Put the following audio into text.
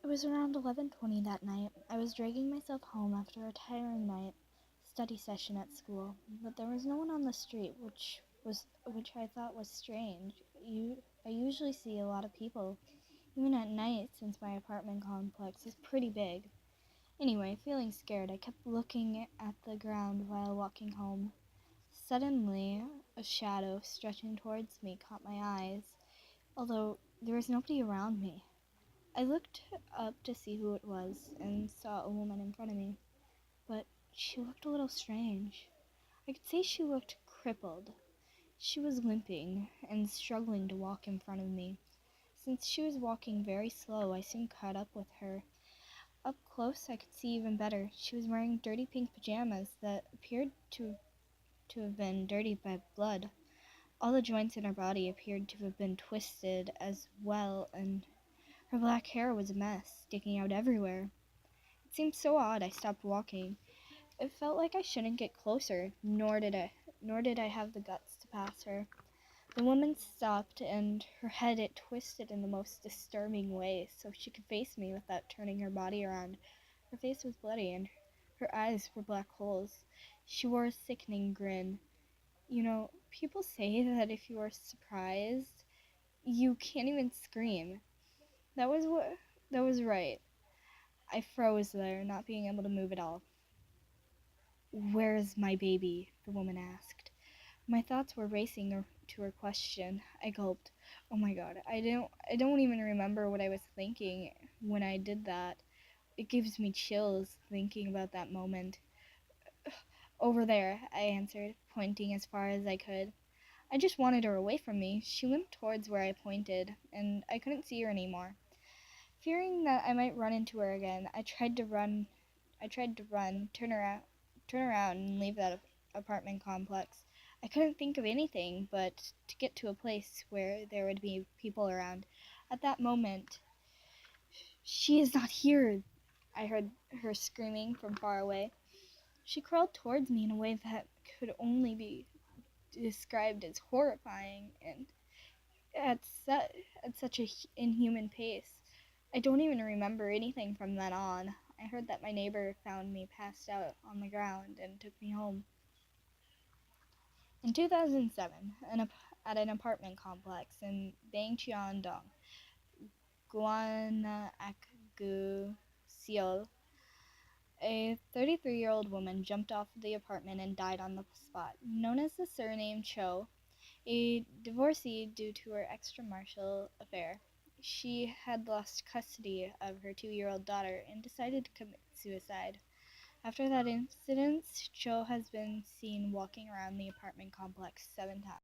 It was around 11:20 that night. I was dragging myself home after a tiring night study session at school, but there was no one on the street, which I thought was strange. I usually see a lot of people, even at night, since my apartment complex is pretty big. Anyway, feeling scared, I kept looking at the ground while walking home. Suddenly, a shadow stretching towards me caught my eyes, although there was nobody around me. I looked up to see who it was and saw a woman in front of me, but she looked a little strange. I could say she looked crippled. She was limping and struggling to walk in front of me. Since she was walking very slow, I soon caught up with her. Up close, I could see even better. She was wearing dirty pink pajamas that appeared to have been dirtied by blood. All the joints in her body appeared to have been twisted as well, and her black hair was a mess, sticking out everywhere. It seemed so odd I stopped walking. It felt like I shouldn't get closer, nor did I have the guts to pass her. The woman stopped, and her head it twisted in the most disturbing way so she could face me without turning her body around. Her face was bloody, and her eyes were black holes. She wore a sickening grin. People say that if you are surprised, you can't even scream. That was right. I froze there, not being able to move at all. "Where is my baby?" the woman asked. My thoughts were racing to her question. I gulped. Oh my god, I don't even remember what I was thinking when I did that. It gives me chills thinking about that moment. "Over there," I answered, pointing as far as I could. I just wanted her away from me. She limped towards where I pointed, and I couldn't see her anymore. Fearing that I might run into her again, I tried to run, turn around and leave that apartment complex. I couldn't think of anything but to get to a place where there would be people around. At that moment, "She is not here!" I heard her screaming from far away. She crawled towards me in a way that could only be described as horrifying, and at such a inhuman pace. I don't even remember anything from then on. I heard that my neighbor found me passed out on the ground and took me home. In 2007, at an apartment complex in Bongcheon-Dong, Gwanakgu, Seoul, a 33-year-old woman jumped off of the apartment and died on the spot. Known as the surname Cho, a divorcee due to her extramarital affair, she had lost custody of her 2-year-old daughter and decided to commit suicide. After that incident, Cho has been seen walking around the apartment complex 7 times.